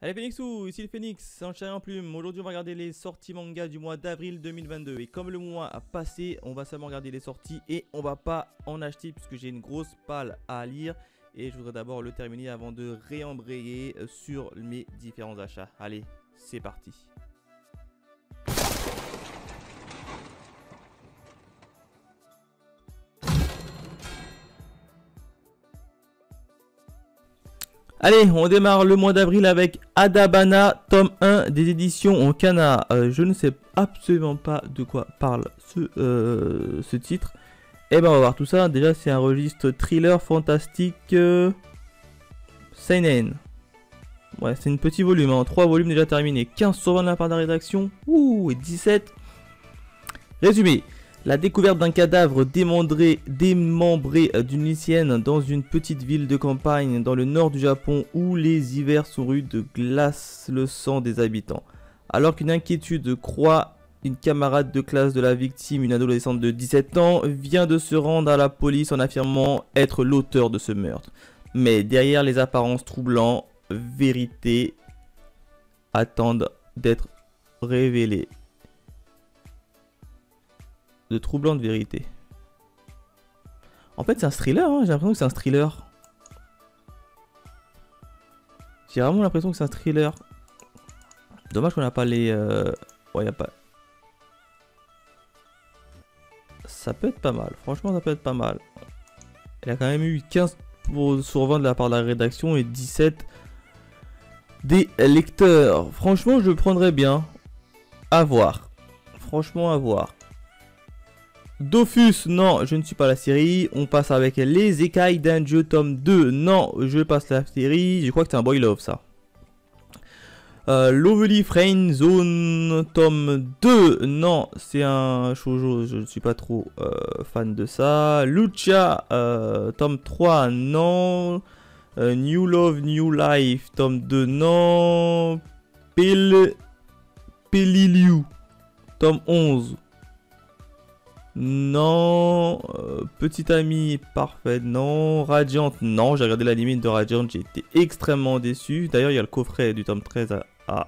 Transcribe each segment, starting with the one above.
Allez Phoenixou, ici le Phoenix, en chair et en plume. Aujourd'hui on va regarder les sorties manga du mois d'avril 2022. Et comme le mois a passé, on va seulement regarder les sorties et on va pas en acheter puisque j'ai une grosse palle à lire. Et je voudrais d'abord le terminer avant de réembrayer sur mes différents achats. Allez, c'est parti. Allez, on démarre le mois d'avril avec Adabana, tome 1 des éditions Kana. Je ne sais absolument pas de quoi parle ce titre. Et ben on va voir tout ça. Déjà c'est un registre thriller fantastique seinen. Ouais, c'est un petit volume, hein. 3 volumes déjà terminés. 15 sur 20 de la part de la rédaction. Ouh, et 17. Résumé. La découverte d'un cadavre démembré d'une lycéenne dans une petite ville de campagne dans le nord du Japon où les hivers sont rudes glacent le sang des habitants. Alors qu'une inquiétude croît, une camarade de classe de la victime, une adolescente de 17 ans, vient de se rendre à la police en affirmant être l'auteur de ce meurtre. Mais derrière les apparences troublantes, vérités attendent d'être révélées. De troublantes vérités. En fait c'est un thriller, hein. J'ai l'impression que c'est un thriller. J'ai vraiment l'impression que c'est un thriller. Dommage qu'on n'a pas les... Ouais, y a pas... Ça peut être pas mal, franchement ça peut être pas mal. Il a quand même eu 15 sur 20 de la part de la rédaction et 17 des lecteurs. Franchement je le prendrais bien. À voir. Franchement à voir. Dofus, non, je ne suis pas la série. On passe avec les écailles d'un dieu tome 2. Non, je passe la série. Je crois que c'est un boy love ça. Lovely Friend Zone tome 2. Non, c'est un shoujo. Je ne suis pas trop fan de ça. Lucha tome 3. Non. New Love, New Life tome 2. Non. Peliliu tome 11. Non, Petite Amie, parfait, non, Radiant, non, j'ai regardé la limite de Radiant, j'ai été extrêmement déçu. D'ailleurs, il y a le coffret du tome 13 à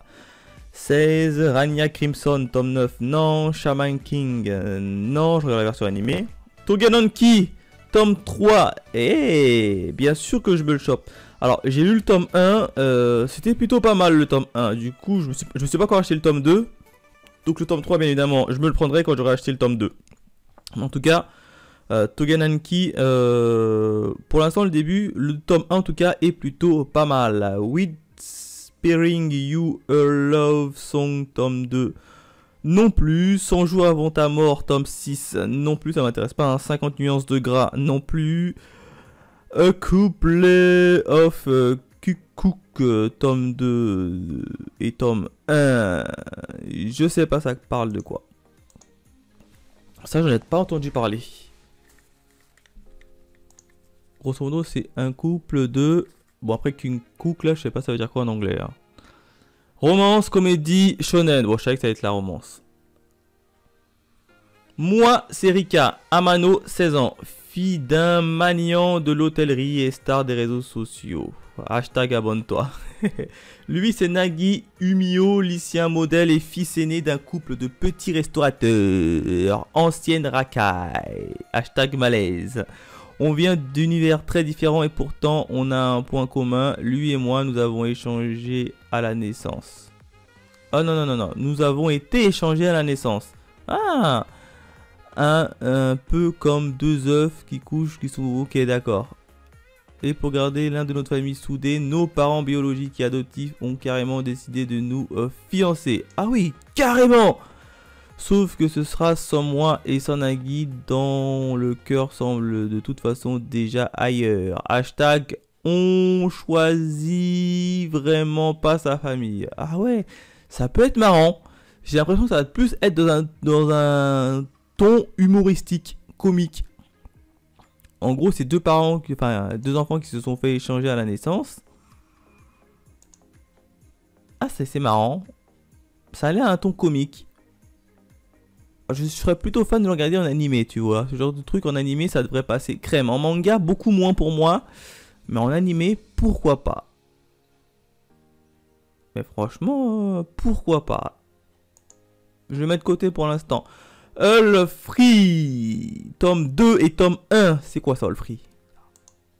16, Rania Crimson, tome 9, non, Shaman King, non, je regarde la version animée. Togenonki, tome 3, et bien sûr que je me le chope. Alors, j'ai lu le tome 1, c'était plutôt pas mal le tome 1, du coup, je me suis pas encore acheté le tome 2. Donc le tome 3, bien évidemment, je me le prendrai quand j'aurai acheté le tome 2. En tout cas, Togenanki, pour l'instant le début, le tome 1 en tout cas est plutôt pas mal. Whispering You a Love Song tome 2 non plus. 100 jours avant ta mort tome 6 non plus, ça m'intéresse pas. Hein. 50 nuances de gras non plus. A Couple of Cook tome 2 et tome 1. Je sais pas ça parle de quoi. Ça, j'en ai pas entendu parler. Grosso modo, c'est un couple de... Bon, après qu'une couple, là, je sais pas ça veut dire quoi en anglais. Hein. Romance, comédie, shonen. Bon, je savais que ça allait être la romance. Moi, c'est Rika, Amano, 16 ans. Fille d'un maniant de l'hôtellerie et star des réseaux sociaux. Hashtag abonne-toi. Lui, c'est Nagi Umio, lycéen modèle et fils aîné d'un couple de petits restaurateurs. Ancienne racaille. Hashtag malaise. On vient d'univers très différents et pourtant on a un point commun. Lui et moi, nous avons échangé à la naissance. Oh non, non, non, non. Nous avons été échangés à la naissance. Ah, un peu comme deux œufs qui couchent, qui sont... Ok, d'accord. Et pour garder l'un de notre famille soudée, nos parents biologiques et adoptifs ont carrément décidé de nous fiancer. Ah oui, carrément! Sauf que ce sera sans moi et sans Nagi, dont le cœur semble de toute façon déjà ailleurs. Hashtag on choisit vraiment pas sa famille. Ah ouais, ça peut être marrant. J'ai l'impression que ça va plus être dans un ton humoristique, comique. En gros, c'est deux parents, deux enfants qui se sont fait échanger à la naissance. Ah, c'est marrant. Ça a l'air un ton comique. Je serais plutôt fan de le regarder en animé, tu vois. Ce genre de truc en animé, ça devrait passer crème. En manga, beaucoup moins pour moi. Mais en animé, pourquoi pas. Mais franchement, pourquoi pas? Je vais mettre de côté pour l'instant. All Free, tome 2 et tome 1. C'est quoi ça, All Free?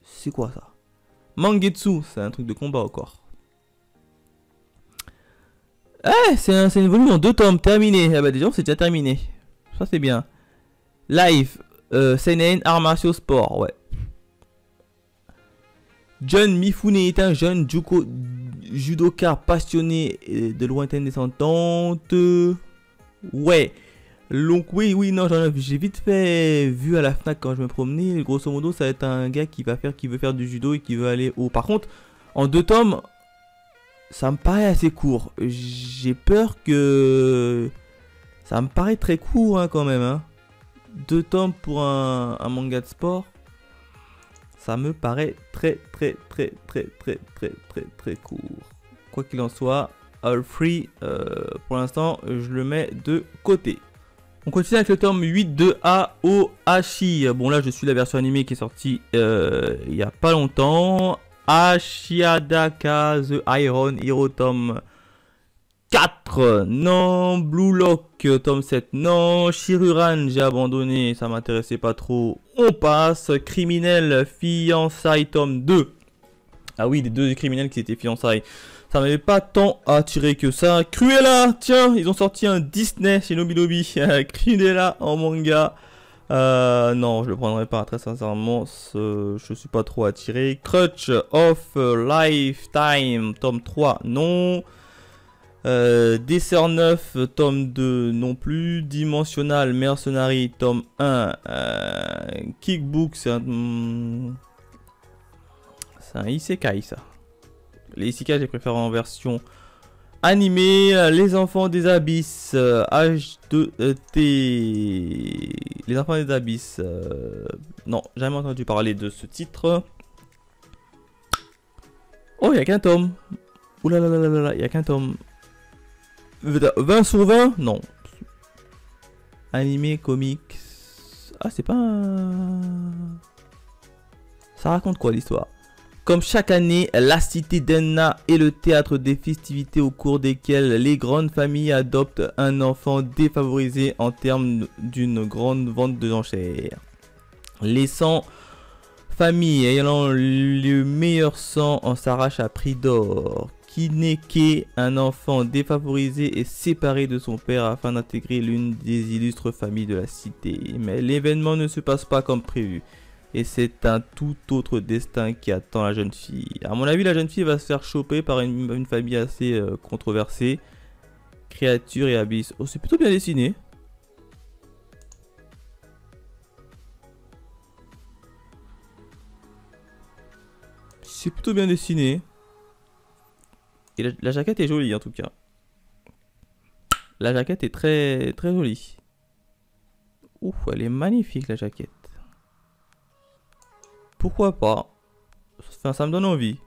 C'est quoi ça? Mangetsu, c'est un truc de combat encore. Eh, c'est une volume en 2 tomes, terminé. Ah bah déjà, c'est déjà terminé. Ça, c'est bien. Live, Seinen, Arts Martiaux Sport, ouais. John Mifune est un jeune judoka passionné de lointaine descendante. Ouais. Donc oui, non, j'ai vite fait vu à la Fnac quand je me promenais. Grosso modo, ça va être un gars qui veut faire du judo et qui veut aller haut. Par contre, en 2 tomes, ça me paraît assez court. J'ai peur que ça me paraît très court hein, quand même. Hein. 2 tomes pour un manga de sport, ça me paraît très court. Quoi qu'il en soit, All Free, pour l'instant, je le mets de côté. On continue avec le tome 8 de Aohashi. Bon là je suis la version animée qui est sortie il n'y a pas longtemps. Ashiadaka The Iron Hero tome 4. Non. Blue Lock tome 7. Non. Shiruran j'ai abandonné, ça m'intéressait pas trop. On passe. Criminel Fiançailles tome 2. Ah oui, les 2 criminels qui étaient fiançailles. Ça m'avait pas tant attiré que ça. Cruella, tiens, ils ont sorti un Disney chez Nobilobi. Cruella en manga. Non, je le prendrai pas, très sincèrement. Je suis pas trop attiré. Crutch of Lifetime, tome 3, non. Dessert 9, tome 2, non plus. Dimensional Mercenary, tome 1. Kickbook, c'est un isekai, ça. Les isekai, j'ai préféré en version animée. Les enfants des abysses, H2T. Les enfants des abysses. Non, jamais entendu parler de ce titre. Oh, il n'y a qu'un tome. Ouh là là là là là, il n'y a qu'un tome. 20 sur 20? Non. Animé, comics. Ah, c'est pas un... Ça raconte quoi l'histoire? Comme chaque année, la cité d'Enna est le théâtre des festivités au cours desquelles les grandes familles adoptent un enfant défavorisé en termes d'une grande vente de enchères. Les 100 familles ayant le meilleur sang en s'arrachent à prix d'or. Kineke, un enfant défavorisé, est séparé de son père afin d'intégrer l'une des illustres familles de la cité. Mais l'événement ne se passe pas comme prévu. Et c'est un tout autre destin qui attend la jeune fille. À mon avis, la jeune fille va se faire choper par une famille assez controversée. Créatures et abysses. Oh, c'est plutôt bien dessiné. C'est plutôt bien dessiné. Et la jaquette est jolie en tout cas. La jaquette est très jolie. Ouf, elle est magnifique la jaquette. Pourquoi pas? Enfin, ça me donne envie.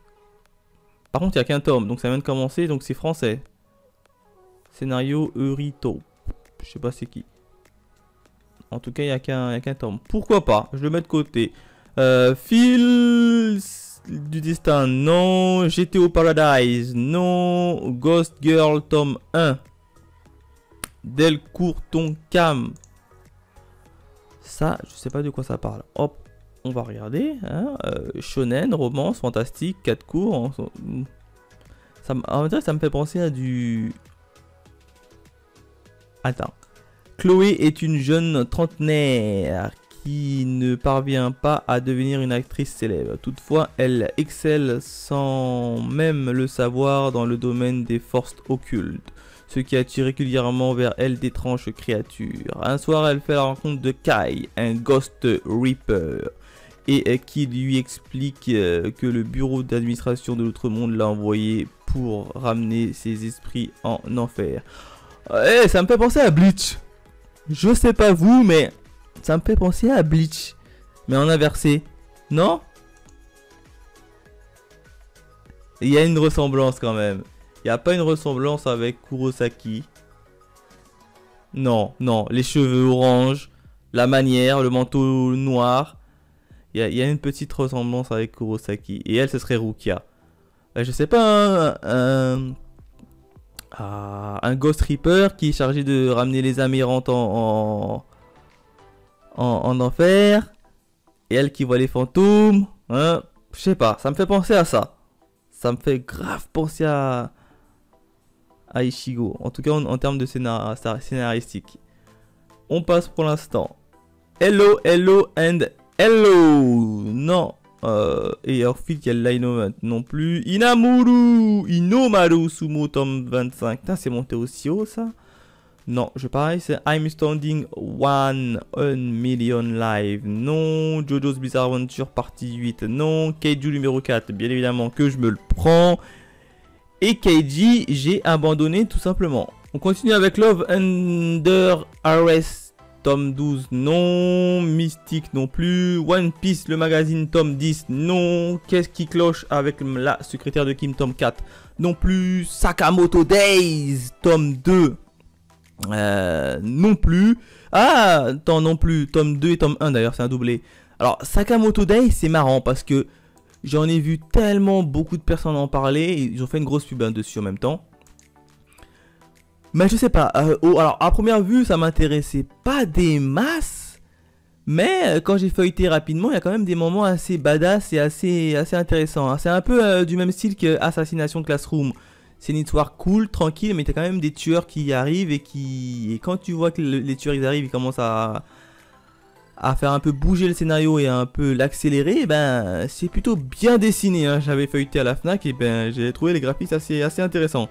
Par contre, il n'y a qu'un tome, donc ça vient de commencer, donc c'est français. Scénario Eurito. Je sais pas c'est qui. En tout cas, il n'y a qu'un tome. Pourquoi pas? Je le mets de côté. Fils du destin, non. GTO Paradise, non. Ghost Girl, tome 1. Delcourt Tonkam. Ça, je sais pas de quoi ça parle. Hop. On va regarder, hein, shonen, romance, fantastique, 4 cours. En vrai, ça me fait penser à du... Attends. Chloé est une jeune trentenaire qui ne parvient pas à devenir une actrice célèbre. Toutefois, elle excelle sans même le savoir dans le domaine des forces occultes, ce qui attire régulièrement vers elle d'étranges créatures. Un soir, elle fait la rencontre de Kai, un Ghost Reaper, et qui lui explique que le bureau d'administration de l'autre monde l'a envoyé pour ramener ses esprits en enfer. Eh, ça me fait penser à Bleach. Je sais pas vous, mais ça me fait penser à Bleach, mais en inversé. Non? Il y a une ressemblance quand même. Il n'y a pas une ressemblance avec Kurosaki. Non, non, les cheveux orange, la manière, le manteau noir. Il y a une petite ressemblance avec Kurosaki. Et elle, ce serait Rukia. Je sais pas, Un Ghost Reaper qui est chargé de ramener les âmes errantes en enfer. Et elle qui voit les fantômes. Hein, je sais pas, ça me fait penser à ça. Ça me fait grave penser à Ichigo. En tout cas en termes de scénaristique. On passe pour l'instant. Hello, hello and hello. Non. Et Earthfield, il y a le Line non plus. Inomaru Sumo tome 25. Putain, c'est monté aussi haut ça. Non, pareil, c'est I'm Standing 1 million live. Non. JoJo's Bizarre Adventure partie 8. Non. Kaiju numéro 4, bien évidemment que je me le prends. Et Keiji, j'ai abandonné tout simplement. On continue avec Love Under Arrest, tome 12, non. Mystique non plus. One Piece, le magazine, tome 10, non. Qu'est-ce qui cloche avec la secrétaire de Kim, tome 4, non plus. Sakamoto Days, tome 2, non plus. Ah, attends, non plus. Tome 2 et tome 1 d'ailleurs, c'est un doublé. Alors, Sakamoto Days, c'est marrant parce que j'en ai vu tellement beaucoup de personnes en parler. Ils ont fait une grosse pub dessus en même temps. Mais je sais pas. Alors, à première vue, ça m'intéressait pas des masses. Mais quand j'ai feuilleté rapidement, il y a quand même des moments assez badass et assez intéressants. Hein. C'est un peu du même style que Assassination Classroom. C'est une histoire cool, tranquille, mais t'as quand même des tueurs qui arrivent et quand tu vois que les tueurs ils arrivent, ils commencent à faire un peu bouger le scénario et un peu l'accélérer, ben c'est plutôt bien dessiné. Hein. J'avais feuilleté à la FNAC et ben j'ai trouvé les graphismes assez intéressants.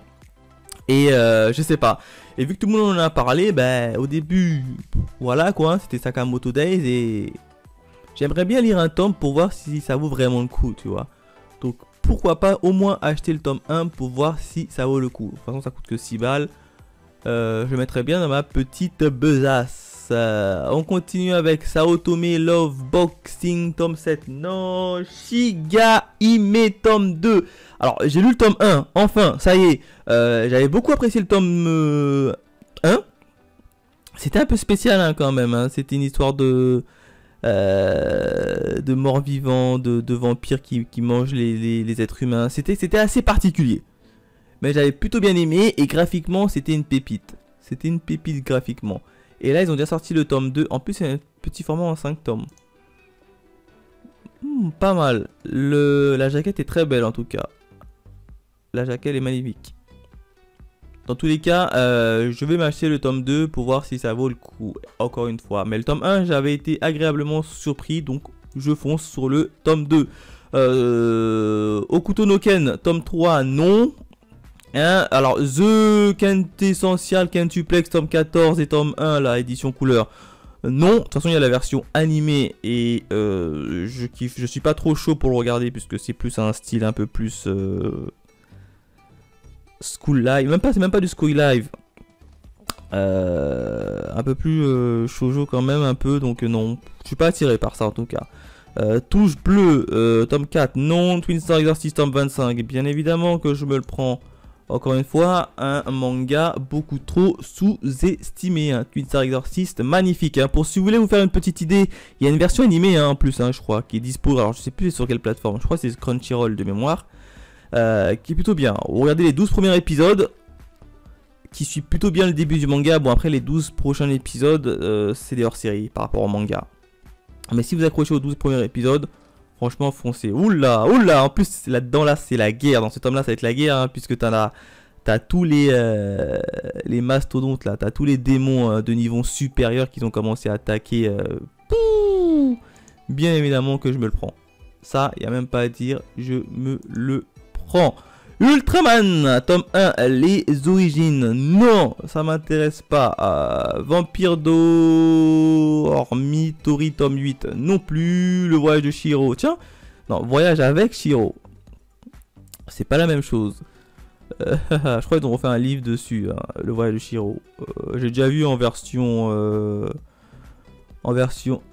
Et je sais pas. Et vu que tout le monde en a parlé, ben au début, voilà quoi, c'était Sakamoto Days et j'aimerais bien lire un tome pour voir si ça vaut vraiment le coup, tu vois. Donc pourquoi pas au moins acheter le tome 1 pour voir si ça vaut le coup. De toute façon ça coûte que 6 balles. Je mettrais bien dans ma petite besace. On continue avec Saotome Love Boxing tome 7. Non, Shiga Hime tome 2. Alors j'ai lu le tome 1, enfin, ça y est. J'avais beaucoup apprécié le tome 1. C'était un peu spécial hein, quand même. Hein. C'était une histoire de morts vivants, de vampires qui mangent les êtres humains. C'était assez particulier. Mais j'avais plutôt bien aimé et graphiquement c'était une pépite. C'était une pépite graphiquement. Et là ils ont déjà sorti le tome 2. En plus c'est un petit format en 5 tomes. Pas mal. La jaquette est très belle en tout cas. La jaquette est magnifique. Dans tous les cas, je vais m'acheter le tome 2 pour voir si ça vaut le coup. Encore une fois. Mais le tome 1 j'avais été agréablement surpris. Donc je fonce sur le tome 2. Okuto no Ken tome 3 non. Hein, alors The Quintessential Quintuplex tome 14 et tome 1 la édition couleur non, de toute façon il y a la version animée et je kiffe, je suis pas trop chaud pour le regarder puisque c'est plus un style un peu plus school live, c'est même pas du school live, un peu plus shoujo quand même un peu, donc non, je suis pas attiré par ça en tout cas. Touche bleue tome 4 non, Twin Star Exorcist tome 25, bien évidemment que je me le prends. Encore une fois, un manga beaucoup trop sous-estimé. Hein. Twin Star Exorcist, magnifique. Hein. Pour si vous voulez vous faire une petite idée, il y a une version animée hein, en plus, hein, je crois, qui est dispo. Alors je sais plus sur quelle plateforme. Je crois que c'est Crunchyroll de mémoire, qui est plutôt bien. Regardez les 12 premiers épisodes, qui suit plutôt bien le début du manga. Bon après les 12 prochains épisodes, c'est des hors-série par rapport au manga. Mais si vous accrochez aux 12 premiers épisodes, franchement, foncez. Oula, oula. En plus, là-dedans, là, c'est la guerre. Dans ce tome-là, ça va être la guerre, hein, puisque t'as tous les mastodontes, là. T'as tous les démons de niveau supérieur qui ont commencé à attaquer. Bien évidemment que je me le prends. Ça, il n'y a même pas à dire. Je me le prends. Ultraman, tome 1, les origines. Non, ça m'intéresse pas. Vampire Dormitori, tome 8. Non plus. Le voyage de Shiro. Tiens, non, voyage avec Shiro. C'est pas la même chose. Je crois qu'ils ont refait un livre dessus. Hein, le voyage de Shiro. J'ai déjà vu en version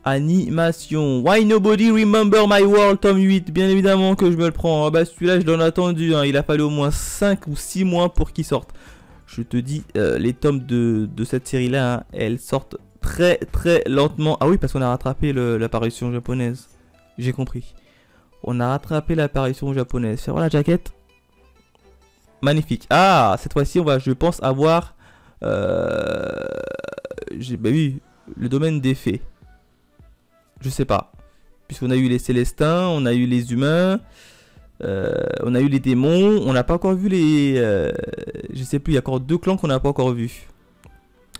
animation. Why Nobody Remember My World tome 8. Bien évidemment que je me le prends. Ah bah celui-là je l'en ai attendu. Hein. Il a fallu au moins 5 ou 6 mois pour qu'il sorte. Je te dis, les tomes de cette série-là, hein, elles sortent très lentement. Ah oui, parce qu'on a rattrapé l'apparition japonaise. j'ai compris. On a rattrapé l'apparition japonaise. Faire la jaquette. Magnifique. Ah, cette fois-ci, on va, je pense, avoir... bah oui, le domaine des fées. Je sais pas. Puisqu'on a eu les Célestins, on a eu les humains, on a eu les démons, on n'a pas encore vu les... je sais plus, il y a encore 2 clans qu'on n'a pas encore vu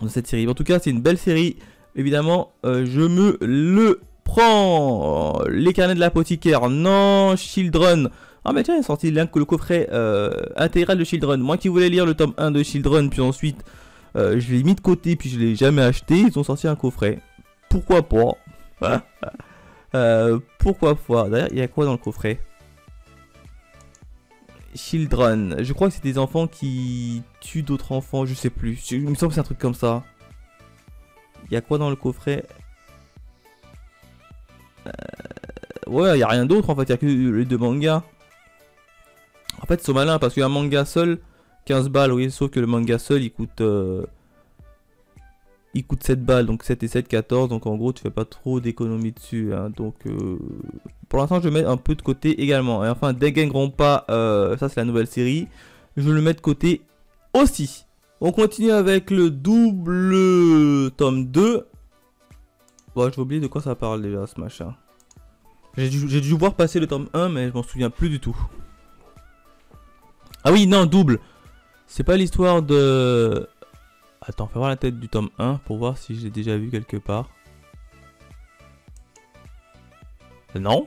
dans cette série. En tout cas, c'est une belle série. Évidemment, je me le prends. Les carnets de l'apothicaire, non. Children. Ah mais tiens, il est sorti le coffret intégral de Children. Moi qui voulais lire le tome 1 de Children, puis ensuite, je l'ai mis de côté, puis je l'ai jamais acheté. Ils ont sorti un coffret. Pourquoi pas? Pourquoi pas? D'ailleurs, il y a quoi dans le coffret? Children. Je crois que c'est des enfants qui tuent d'autres enfants. Je sais plus. Il me semble que c'est un truc comme ça. Il y a quoi dans le coffret? Ouais, il n'y a rien d'autre en fait. Il n'y a que les 2 mangas. En fait, ils sont malins parce qu'un manga seul, 15 balles. Oui, sauf que le manga seul, il coûte 7 balles, donc 7 et 7, 14, donc en gros tu fais pas trop d'économies dessus, hein. Donc pour l'instant je mets un peu de côté également. Et enfin Danganronpa, ça c'est la nouvelle série, je le mets de côté aussi. On continue avec le double tome 2. Bon, j'ai oublié de quoi ça parle déjà ce machin. J'ai dû voir passer le tome 1 mais je m'en souviens plus du tout. Ah oui, non, double. C'est pas l'histoire de... Attends, fais voir la tête du tome 1 pour voir si je l'ai déjà vu quelque part. Non.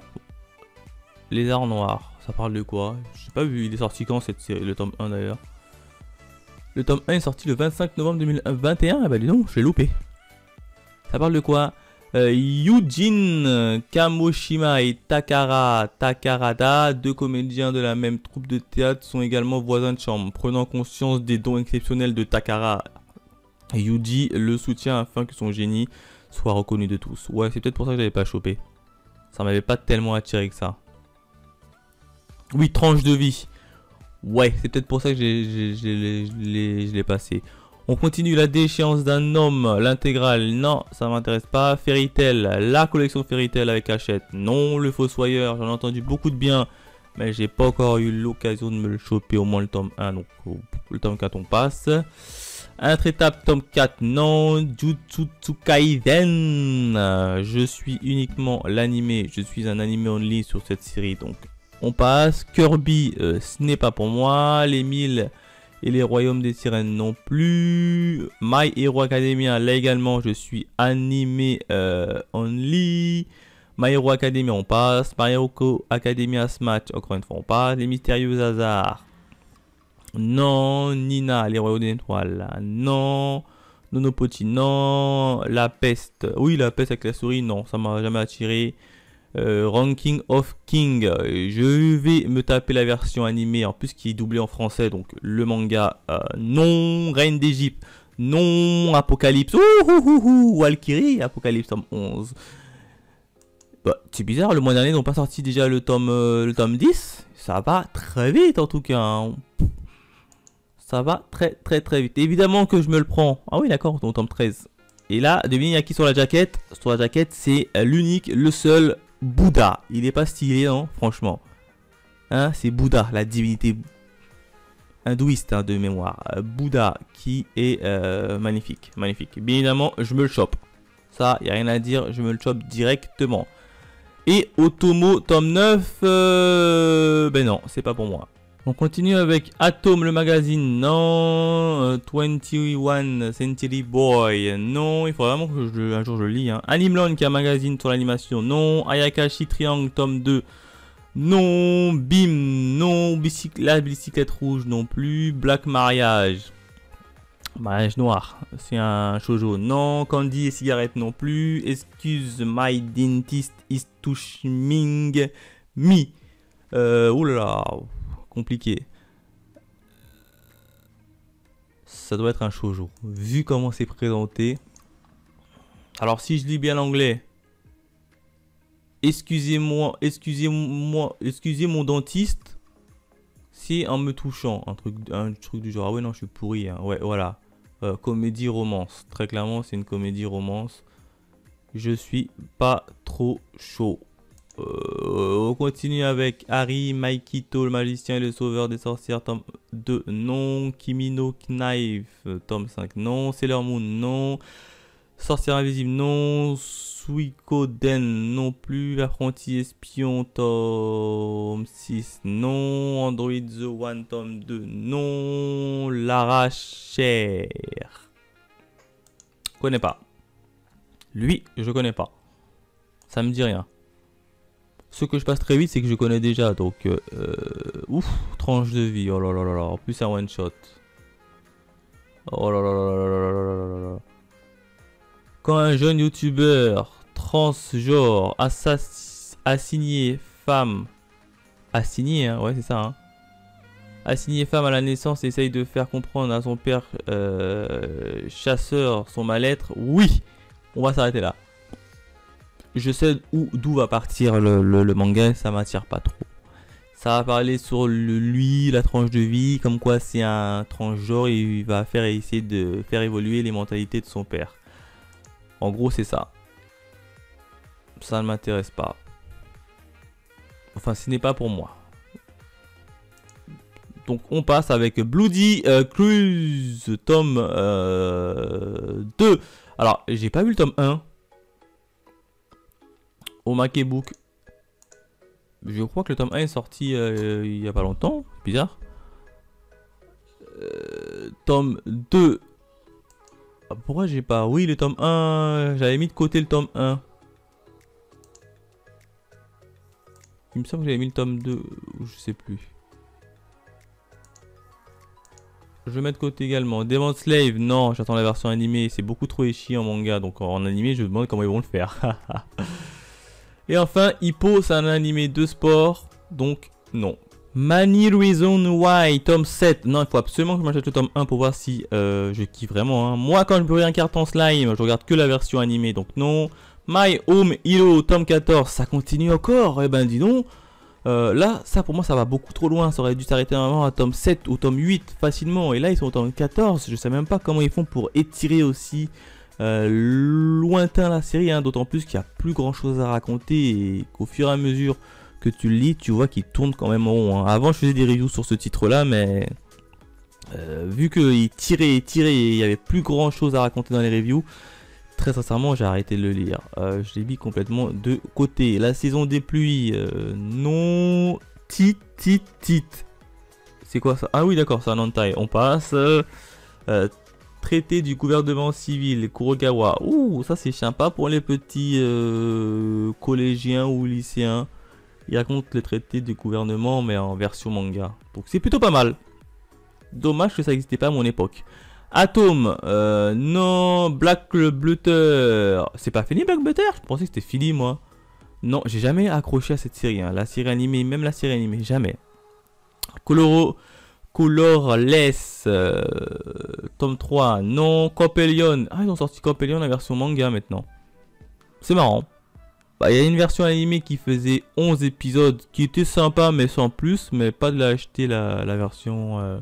Lézard noir, ça parle de quoi? Je sais pas vu, il est sorti quand cette série, le tome 1 d'ailleurs. Le tome 1 est sorti le 25 novembre 2021, bah dis donc, je l'ai loupé. Ça parle de quoi? Yujin Kamoshima et Takara Takarada, 2 comédiens de la même troupe de théâtre, sont également voisins de chambre. Prenant conscience des dons exceptionnels de Takara, Yuji le soutient afin que son génie soit reconnu de tous. Ouais, c'est peut-être pour ça que je l'avais pas chopé. Ça m'avait pas tellement attiré que ça. Oui, tranche de vie. Ouais, c'est peut-être pour ça que je l'ai passé. On continue. La déchéance d'un homme, l'intégrale. Non, ça m'intéresse pas. Fairy Tail, la collection Fairy Tail avec Hachette. Non, le Fossoyeur, j'en ai entendu beaucoup de bien. Mais j'ai pas encore eu l'occasion de me le choper, au moins le tome 1. Donc le tome 4 on passe. Intraitable tome 4, non. Jujutsu Kaisen. Je suis uniquement l'animé. Je suis un animé only sur cette série. Donc on passe. Kirby, ce n'est pas pour moi. Les 1000 et les royaumes des sirènes non plus. My Hero Academia, là également je suis animé only. My Hero Academia on passe. My Hero Academia Smash, encore une fois on passe. Les mystérieux hasards, non. Nina, les royaumes des étoiles, non. Nonopoti, non. La peste, oui la peste avec la souris, non, ça m'a jamais attiré. Ranking of King, je vais me taper la version animée en plus qui est doublée en français, donc le manga, non. Reine d'Égypte, non. Apocalypse, Valkyrie, Apocalypse tome 11. Bah, c'est bizarre, le mois dernier ils n'ont pas sorti déjà le tome 10. Ça va très vite en tout cas, hein. Ça va très vite. Évidemment que je me le prends. Ah oui d'accord, au tome 13. Et là, devinez il y a qui sur la jaquette. Sur la jaquette c'est l'unique, le seul Bouddha. Il est pas stylé, hein, franchement. Hein, c'est Bouddha, la divinité hindouiste, hein, de mémoire. Bouddha qui est magnifique, magnifique. Bien évidemment, je me le chope. Ça, il n'y a rien à dire, je me le chope directement. Et Otomo, tome 9, ben non, c'est pas pour moi. On continue avec Atom, le magazine, non. 21 Century Boy, non. Il faut vraiment que un jour je le lis, hein. Animlon, qui est un magazine sur l'animation, non. Ayakashi Triangle, tome 2, non. Bim, non. La bicyclette rouge, non plus. Black Mariage, mariage noir, c'est un shoujo, non. Candy et cigarette, non plus. Excuse my dentist is touching me. Oulala, compliqué. Ça doit être un shoujo, vu comment c'est présenté. Alors si je lis bien l'anglais, excusez mon dentiste, c'est en me touchant, un truc du genre. Ah ouais non, je suis pourri, hein. Ouais voilà, comédie romance, très clairement c'est une comédie romance. Je suis pas trop chaud. On continue avec Harry, Maikito, le magicien et le sauveur des sorcières, tome 2, non. Kimi no Knife, tome 5, non. Sailor Moon, non. Sorcière invisible, non. Suikoden, non plus. L'apprenti espion, tome 6, non. Android The One, tome 2, non. Lara Cher. Connais pas. Lui, je connais pas. Ça me dit rien. Ce que je passe très vite, c'est que je connais déjà. Donc, ouf, tranche de vie. Oh là là là là. En plus, un one shot. Oh là là là là là là là là là. Quand un jeune youtubeur transgenre assigné femme. Assigné, hein, ouais, c'est ça, hein. Assigné femme à la naissance essaye de faire comprendre à son père chasseur son mal-être. Oui, on va s'arrêter là. Je sais d'où va partir le manga, ça m'attire pas trop. Ça va parler sur lui, la tranche de vie, comme quoi c'est un transgenre et il va essayer de faire évoluer les mentalités de son père. En gros, c'est ça. Ça ne m'intéresse pas. Enfin, ce n'est pas pour moi. Donc, on passe avec Bloody Cruise, tome 2. Alors, j'ai pas vu le tome 1. Au Makebook. Je crois que le tome 1 est sorti il y a pas longtemps. Bizarre. Tome 2. Ah, pourquoi j'ai pas... Oui, le tome 1. J'avais mis de côté le tome 1. Il me semble que j'avais mis le tome 2. Je sais plus. Je vais mettre de côté également. Demon Slave. Non, j'attends la version animée. C'est beaucoup trop échi en manga. Donc en animé, je me demande comment ils vont le faire. Et enfin, Hippo, c'est un animé de sport, donc non. Many Reasons Why, tome 7. Non, il faut absolument que je m'achète le tome 1 pour voir si je kiffe vraiment. Hein. Moi, quand je me regarde un carton slime, je regarde que la version animée, donc non. My Home Hero, tome 14, ça continue encore. Eh ben, dis donc. Là, ça pour moi, ça va beaucoup trop loin. Ça aurait dû s'arrêter normalement à tome 7 ou tome 8 facilement. Et là, ils sont au tome 14. Je sais même pas comment ils font pour étirer aussi lointain la série, hein, d'autant plus qu'il n'y a plus grand chose à raconter et qu'au fur et à mesure que tu le lis, tu vois qu'il tourne quand même en rond. Hein. Avant, je faisais des reviews sur ce titre-là, mais vu qu'il tirait et tirait et il n'y avait plus grand chose à raconter dans les reviews, très sincèrement, j'ai arrêté de le lire. Je l'ai mis complètement de côté. La saison des pluies, non. Tit. C'est quoi ça? Ah oui, d'accord, c'est un hentai. On passe. Traité du gouvernement civil, Kurokawa. Ouh, ça c'est sympa pour les petits collégiens ou lycéens. Il raconte le traité du gouvernement, mais en version manga. Donc c'est plutôt pas mal. Dommage que ça n'existait pas à mon époque. Atom, non. Black Butter. C'est pas fini Black Butter? Je pensais que c'était fini moi. Non, j'ai jamais accroché à cette série. Hein. La série animée, même la série animée, jamais. Colorless, tome 3, non. Copelion. Ah, ils ont sorti Copelion la version manga maintenant. C'est marrant. Bah, il y a une version animée qui faisait 11 épisodes qui était sympa mais sans plus. Mais pas de l'acheter la version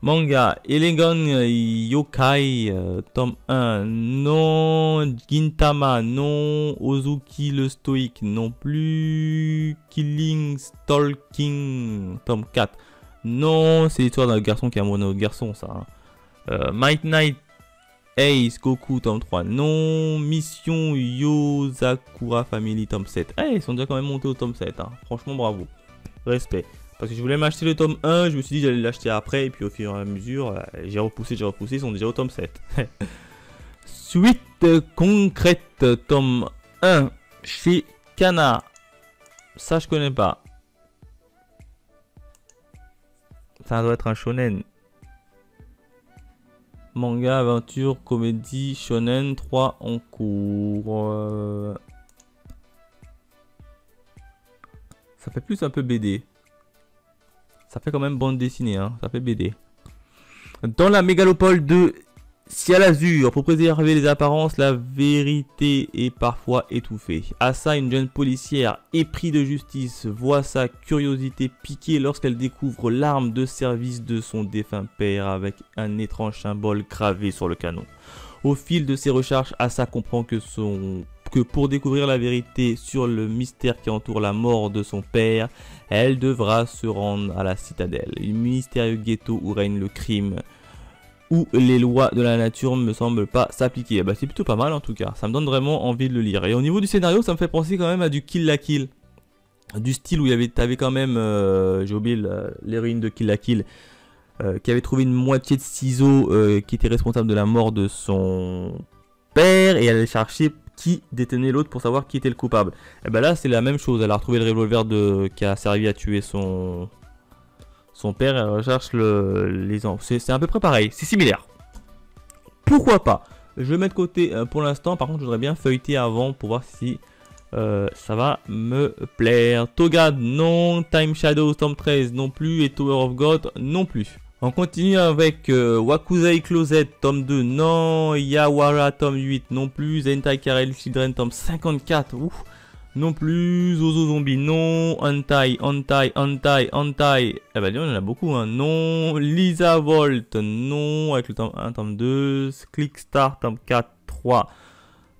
manga. Elegon Yokai, tome 1, non. Gintama, non. Ozuki le stoïque, non plus. Killing Stalking, tome 4. Non, c'est l'histoire d'un garçon qui a un autre garçon, ça. Hein. Might Night Ace Goku, tome 3. Non. Mission Yozakura Family, tome 7. Eh, ils sont déjà quand même montés au tome 7. Hein. Franchement, bravo. Respect. Parce que je voulais m'acheter le tome 1, je me suis dit j'allais l'acheter après. Et puis au fur et à mesure, j'ai repoussé. Ils sont déjà au tome 7. Suite concrète, tome 1. Chez Kana. Ça, je connais pas. Ça doit être un shonen. Manga, aventure, comédie, shonen, 3 en cours. Ça fait plus un peu BD. Ça fait quand même bande dessinée, hein. Ça fait BD. Dans la mégalopole de Ciel Azur, pour préserver les apparences, la vérité est parfois étouffée. Asa, une jeune policière éprise de justice, voit sa curiosité piquée lorsqu'elle découvre l'arme de service de son défunt père avec un étrange symbole gravé sur le canon. Au fil de ses recherches, Asa comprend que que pour découvrir la vérité sur le mystère qui entoure la mort de son père, elle devra se rendre à la citadelle, un mystérieux ghetto où règne le crime, où les lois de la nature ne me semblent pas s'appliquer. Bah, c'est plutôt pas mal en tout cas, ça me donne vraiment envie de le lire. Et au niveau du scénario, ça me fait penser quand même à du Kill la Kill. Du style où t'avais quand même, j'ai oublié l'héroïne de Kill la Kill, qui avait trouvé une moitié de ciseaux qui était responsable de la mort de son père, et elle allait chercher qui détenait l'autre pour savoir qui était le coupable. Et ben là c'est la même chose, elle a retrouvé le revolver qui a servi à tuer son père, et elle recherche les enfants. C'est à peu près pareil, c'est similaire. Pourquoi pas? Je vais mettre de côté pour l'instant, par contre je voudrais bien feuilleter avant pour voir si ça va me plaire. Togad non, Time Shadow tome 13 non plus, et Tower of God non plus. On continue avec Wakuzai Closet tome 2 non, Yawara tome 8 non plus, Zentai Karel Children tome 54 ouf, non plus, Zozo Zombie non, Hentai. Eh ben on en a beaucoup hein. Non, Lisa Volt non, avec le tome 1, tome 2, Clickstar tome 4, 3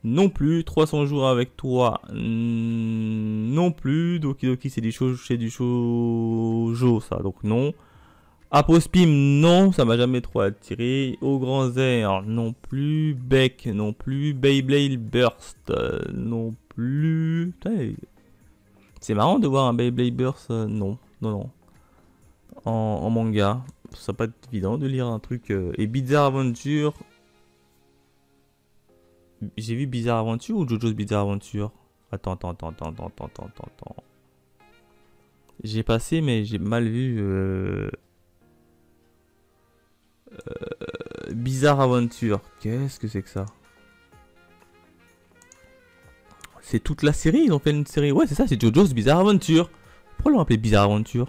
non plus, 300 jours avec toi non plus, Doki Doki c'est du shoujo ça, donc non. Apospim non, ça m'a jamais trop attiré. Au grand air non plus, Beck non plus, Beyblade Burst non plus. C'est marrant de voir un Beyblade Burst, non. En manga, ça va pas être évident de lire un truc. Et Bizarre Adventure. J'ai vu Bizarre Adventure ou JoJo's Bizarre Adventure? Attends. J'ai passé mais j'ai mal vu. Bizarre Aventure, qu'est-ce que c'est que ça? C'est toute la série, ils ont fait une série. Ouais, c'est ça, c'est JoJo's Bizarre Adventure. Pourquoi l'ont appelé Bizarre Aventure?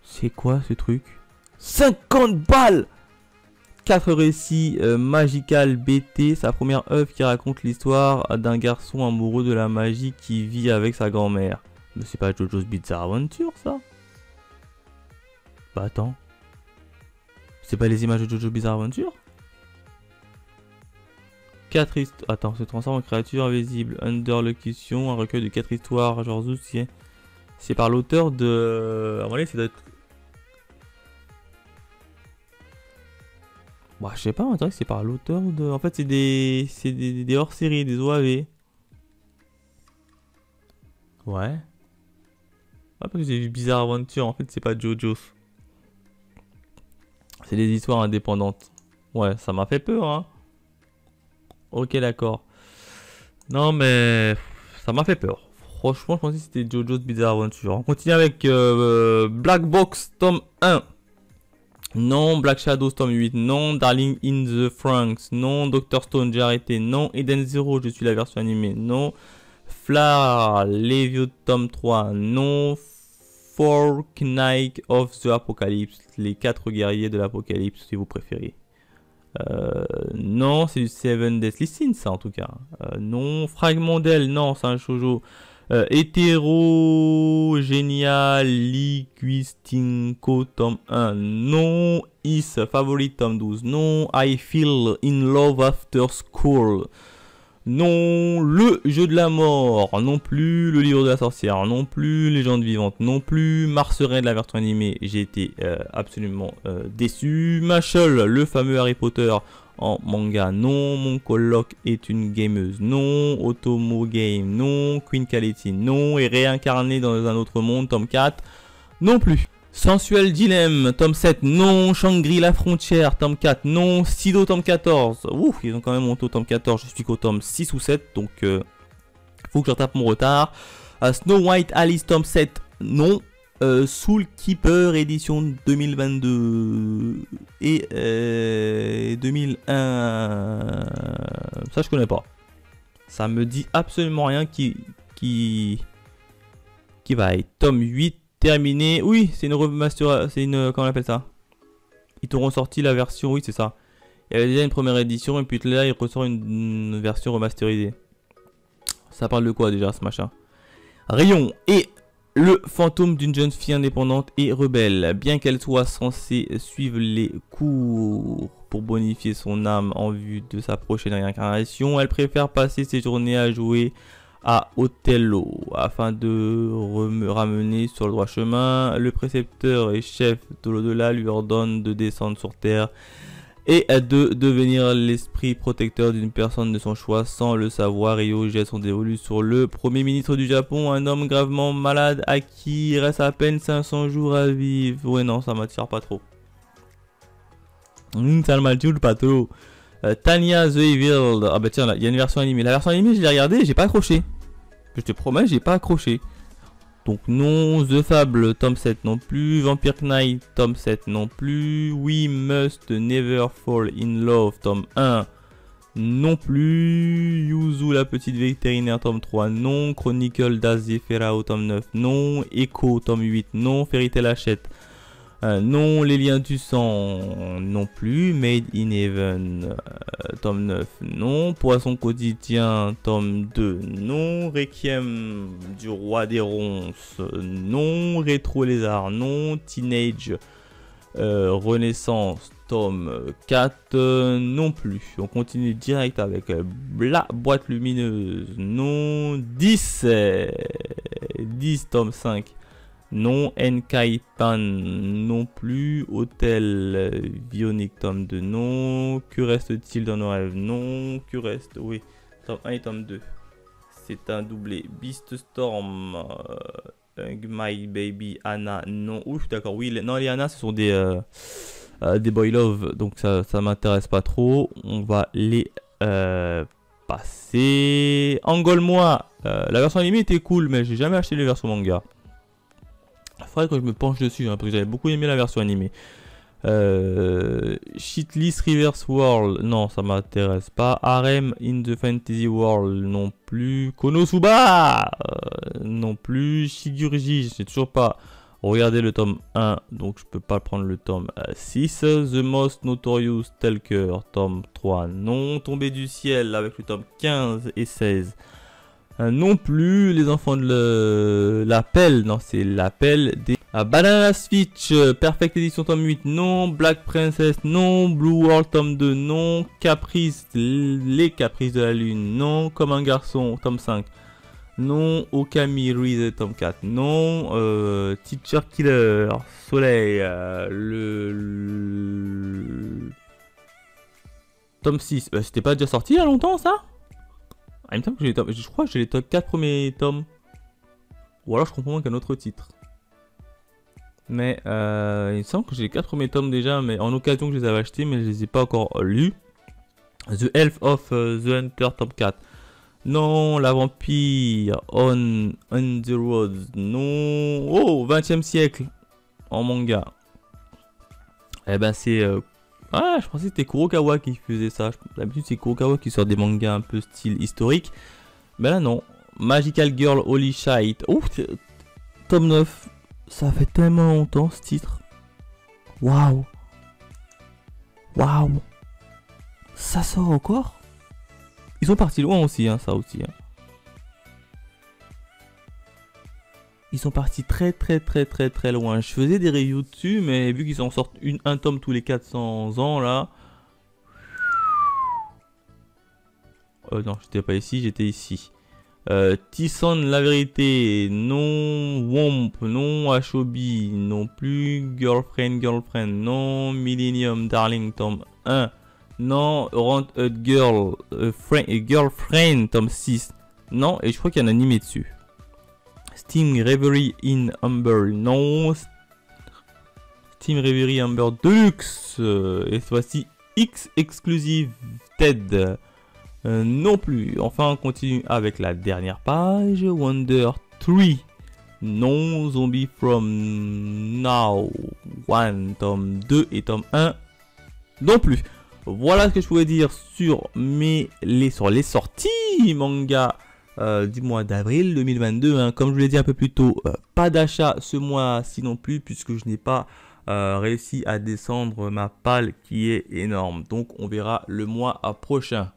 C'est quoi ce truc? 50 balles! 4 récits magical BT, sa première œuvre qui raconte l'histoire d'un garçon amoureux de la magie qui vit avec sa grand-mère. Mais c'est pas JoJo's Bizarre Adventure ça? Bah attends. C'est pas les images de JoJo's Bizarre Adventure? 4 histoires. Attends, se transforme en créature invisible. Underlocution, un recueil de 4 histoires. Genre c'est par l'auteur de. À mon avis, c'est d'être. Bah, je sais pas, on dirait que c'est par l'auteur de. En fait, c'est des hors-séries, des OAV. Ouais. Ah, parce que j'ai vu Bizarre Adventure. En fait, c'est pas JoJo's. C'est des histoires indépendantes. Ouais, ça m'a fait peur, hein. Ok, d'accord. Non, mais ça m'a fait peur. Franchement, je pensais que c'était JoJo's Bizarre Adventure. On continue avec Black Box, tome 1. Non, Black Shadows, tome 8. Non, Darling in the Franxx. Non, Dr. Stone, j'ai arrêté. Non, Eden Zero, je suis la version animée. Non, Flower, Levio, tome 3. Non, Four Knights of the Apocalypse, les 4 guerriers de l'Apocalypse, si vous préférez. Non, c'est du Seven Deathly Sins, ça en tout cas. Non, Fragment d'elle, non, c'est un shoujo. Hétéro, Génial, Liquistinko, tome 1. Non, Is, Favorite, tome 12. Non, I Feel in Love After School. Non, le jeu de la mort, non plus, le livre de la sorcière, non plus, légende vivante, non plus, Marcerin de la version animée, j'ai été absolument déçu. Machel, le fameux Harry Potter en manga, non, mon coloc est une gameuse, non, Otomo Game, non, Queen Kaletti, non, et réincarné dans un autre monde, tome 4, non plus. Sensuel Dilemme, tome 7, non. Shangri-La Frontière, tome 4, non. Sido, tome 14. Ouf, ils ont quand même monté au tome 14. Je suis qu'au tome 6 ou 7, donc faut que je rattrape mon retard. Snow White Alice, tome 7, non. Soul Keeper, édition 2022 et 2001. Ça, je connais pas. Ça me dit absolument rien qui va être tome 8. Terminé, oui, c'est une remaster, c'est une, comment on appelle ça? Ils t'auront sorti la version, oui c'est ça. Il y avait déjà une première édition et puis là il ressort une version remasterisée. Ça parle de quoi déjà ce machin? Rayon et Le fantôme d'une jeune fille indépendante et rebelle. Bien qu'elle soit censée suivre les cours pour bonifier son âme en vue de sa prochaine réincarnation, elle préfère passer ses journées à jouer à Othello. Afin de ramener sur le droit chemin, le précepteur et chef de l'au-delà lui ordonne de descendre sur Terre et de devenir l'esprit protecteur d'une personne de son choix. Sans le savoir, Ryo jette son dévolu sur le premier ministre du Japon, un homme gravement malade à qui il reste à peine 500 jours à vivre. Ouais non, ça m'attire pas trop. Ça m'attire pas trop. Tanya the Evil. Ah bah tiens, là, il y a une version animée. La version animée, je l'ai regardée, j'ai pas accroché. Je te promets, j'ai pas accroché. Donc non, The Fable, tome 7 non plus, Vampire Knight, tome 7 non plus, We Must Never Fall in Love, tome 1 non plus, Yuzu la petite vétérinaire, tome 3 non, Chronicle d'Azefera, tome 9 non, Echo, tome 8 non, Fairy Tail Hachette, non, Les Liens du Sang non plus, Made in Heaven, tome 9 non, Poisson Quotidien, tome 2 non, Requiem du Roi des Ronces non, Rétro Lézard non, Teenage Renaissance, tome 4 non plus. On continue direct avec la boîte lumineuse non, 10 tome 5 non, Enkai Pan non plus, Hôtel Bionic tome 2 non, que reste-t-il dans nos rêves non, que reste, oui, tome 1 et tome 2, c'est un doublé, Beast Storm, My Baby Anna non, ouf d'accord, oui, non les Anna ce sont des Boy Love, donc ça m'intéresse pas trop, on va les passer. Engole-moi, la version animée était cool mais j'ai jamais acheté les versions manga. Il faudrait que je me penche dessus, hein, parce que j'avais beaucoup aimé la version animée. Shitlist Reverse World, non, ça m'intéresse pas. Harem in the Fantasy World, non plus. Konosuba, non plus. Shigurgi, j'ai toujours pas regardé le tome 1, donc je peux pas prendre le tome 6. The Most Notorious Stalker, tome 3, non. Tombé du ciel avec le tome 15 et 16. Non plus. Les enfants de l'appel, non c'est l'appel des Banana Switch, Perfect Edition tome 8 non, Black Princess non, Blue World tome 2 non, Caprice, les Caprices de la Lune non, Comme un garçon tome 5 non, Okami Ruiz tome 4 non, Teacher Killer, Soleil, le tome 6, c'était pas déjà sorti il y a longtemps ça? Ah, il me semble que je crois que j'ai les 4 premiers tomes. Ou alors je comprends qu'un autre titre. Mais il me semble que j'ai les 4 premiers tomes déjà, mais en occasion que je les avais achetés, mais je les ai pas encore lus. The Elf of the Hunter, tome 4. Non, La Vampire, on the Road. Non. Oh, 20e siècle. En manga. Eh ben c'est... Ah, je pensais que c'était Kurokawa qui faisait ça. D'habitude, c'est Kurokawa qui sort des mangas un peu style historique. Mais là, non. Magical Girl Holy Shite. Oh, tome 9. Ça fait tellement longtemps ce titre. Waouh. Waouh. Ça sort encore? Ils sont partis loin aussi, hein, ça aussi. Hein. Ils sont partis très loin. Je faisais des reviews dessus, mais vu qu'ils en sortent un tome tous les 400 ans là. Non, j'étais pas ici, j'étais ici. Tisson la vérité, non. Womp, non. Ashobi, non plus. Girlfriend, non. Millennium Darling, tome 1. Non. Rent a Girl, Girlfriend, tome 6. Non, et je crois qu'il y a un animé dessus. Steam Reverie in Amber, non. Steam Reverie Amber Deluxe, et voici X Exclusive Ted, non plus. Enfin, on continue avec la dernière page. Wonder 3, non. Zombie from Now 1, tome 2 et tome 1, non plus. Voilà ce que je pouvais dire sur les sorties manga du mois d'avril 2022, hein. Comme je vous l'ai dit un peu plus tôt, pas d'achat ce mois-ci non plus, puisque je n'ai pas réussi à descendre ma palle qui est énorme. Donc on verra le mois prochain.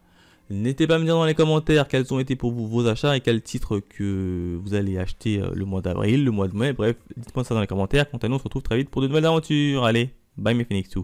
N'hésitez pas à me dire dans les commentaires quels ont été pour vous vos achats et quels titres que vous allez acheter le mois d'avril, le mois de mai. Bref, dites-moi ça dans les commentaires. Quant à nous, on se retrouve très vite pour de nouvelles aventures. Allez, bye mes Phoenix 2.